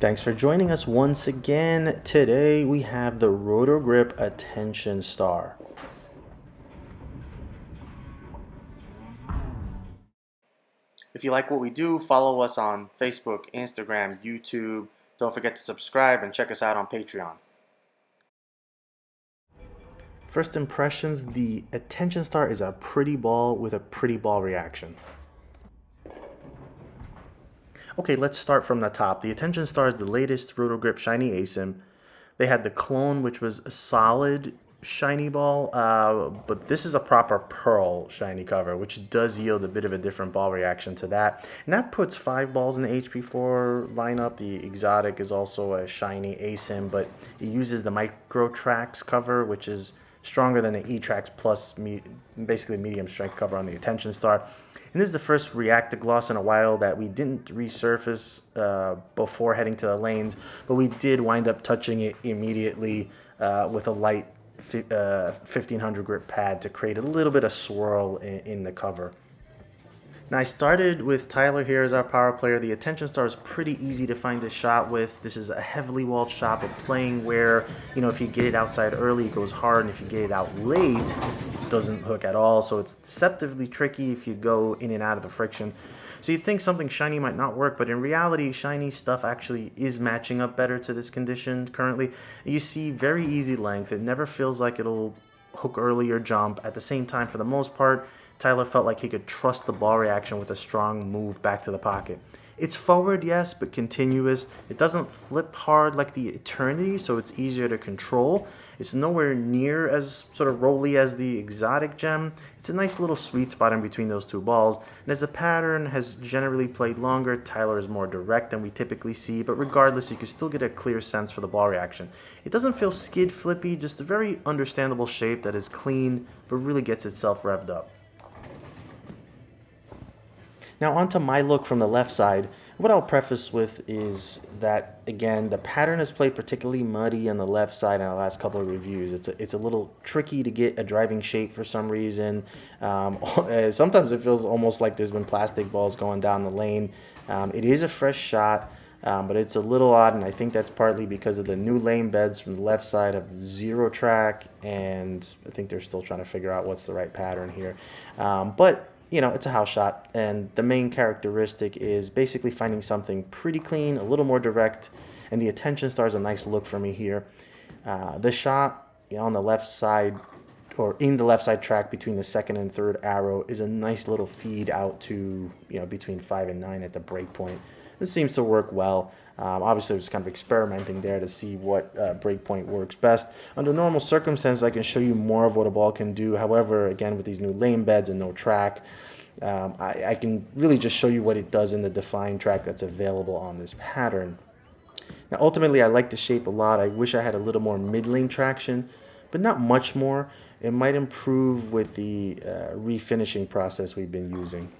Thanks for joining us once again. Today we have the Roto Grip Attention Star. If you like what we do, follow us on Facebook, Instagram, YouTube. Don't forget to subscribe and check us out on Patreon. First impressions, the Attention Star is a pretty ball with a pretty ball reaction. Okay, let's start from the top. The Attention Star is the latest Roto Grip Shiny asym. They had the clone, which was a solid shiny ball, but this is a proper pearl shiny cover, which does yield a bit of a different ball reaction to that. And that puts 5 balls in the HP4 lineup. The exotic is also a shiny asym, but it uses the Micro Tracks cover, which is stronger than the E-Tracks Plus, basically medium strength cover on the Attention Star. And this is the first Reactive Gloss in a while that we didn't resurface before heading to the lanes, but we did wind up touching it immediately with a light 1500 grip pad to create a little bit of swirl in the cover. Now I started with Tyler here as our power player. The Attention Star is pretty easy to find a shot with. This is a heavily walled shot, but playing where, if you get it outside early, it goes hard, and if you get it out late, it doesn't hook at all. So it's deceptively tricky if you go in and out of the friction. So you'd think something shiny might not work, but in reality, shiny stuff actually is matching up better to this condition currently. You see very easy length. It never feels like it'll hook early or jump. At the same time, for the most part, Tyler felt like he could trust the ball reaction with a strong move back to the pocket. It's forward, yes, but continuous. It doesn't flip hard like the Eternity, so it's easier to control. It's nowhere near as sort of rolly as the exotic gem. It's a nice little sweet spot in between those two balls. And as the pattern has generally played longer, Tyler is more direct than we typically see, but regardless, you can still get a clear sense for the ball reaction. It doesn't feel skid flippy, just a very understandable shape that is clean, but really gets itself revved up. Now onto my look from the left side. What I'll preface with is that, again, the pattern has played particularly muddy on the left side in the last couple of reviews. It's a little tricky to get a driving shape for some reason. Sometimes it feels almost like there's been plastic balls going down the lane. It is a fresh shot, but it's a little odd, and I think that's partly because of the new lane beds from the left side of 0 track, and I think they're still trying to figure out what's the right pattern here. But it's a house shot, and the main characteristic is basically finding something pretty clean, a little more direct, and the Attention Star is a nice look for me here. The shot on the left side, or in the left side track between the second and third arrow, is a nice little feed out to, between 5 and 9 at the break point. This seems to work well. Obviously, I was kind of experimenting there to see what breakpoint works best. Under normal circumstances, I can show you more of what a ball can do. However, again, with these new lane beds and no track, I can really just show you what it does in the defined track that's available on this pattern. Now, ultimately, I like the shape a lot. I wish I had a little more mid-lane traction, but not much more. It might improve with the refinishing process we've been using.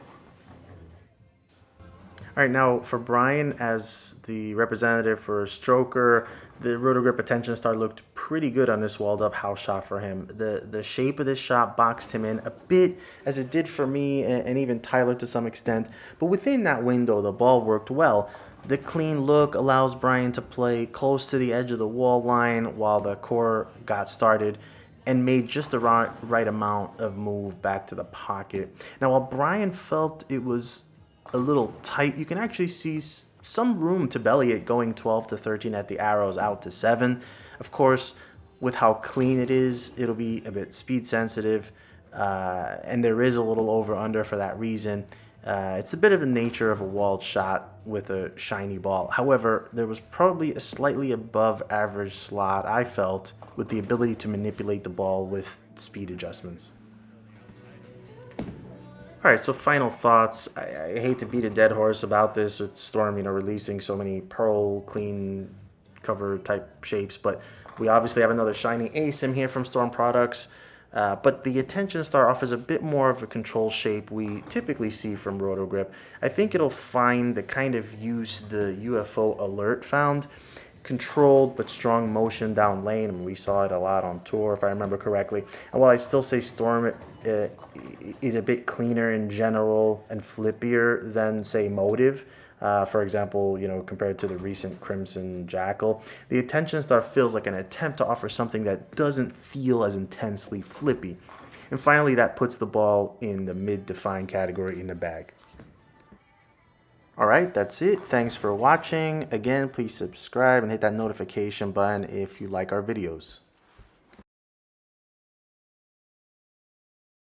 All right, now for Brian as the representative for Stroker, the Roto Grip Attention Star looked pretty good on this walled up house shot for him. The shape of this shot boxed him in a bit, as it did for me and even Tyler to some extent, but within that window, the ball worked well. The clean look allows Brian to play close to the edge of the wall line while the core got started, and made just the right amount of move back to the pocket. Now, while Brian felt it was a little tight, you can actually see some room to belly it going 12 to 13 at the arrows out to 7. Of course, with how clean it is, it'll be a bit speed sensitive, and there is a little over under for that reason. It's a bit of the nature of a walled shot with a shiny ball. However, there was probably a slightly above average slot, I felt, with the ability to manipulate the ball with speed adjustments. All right, so final thoughts. I hate to beat a dead horse about this with Storm, releasing so many pearl clean cover type shapes, but we obviously have another shiny asym here from Storm Products. But the Attention Star offers a bit more of a control shape we typically see from Roto Grip. I think it'll find the kind of use the UFO Alert found. Controlled but strong motion down lane. I mean, we saw it a lot on tour, if I remember correctly. And while I still say Storm is a bit cleaner in general and flippier than, say, Motive, For example, compared to the recent Crimson Jackal, the Attention Star feels like an attempt to offer something that doesn't feel as intensely flippy. And finally, that puts the ball in the mid-to-fine category in the bag. Alright, that's it. Thanks for watching. Again, please subscribe and hit that notification button if you like our videos.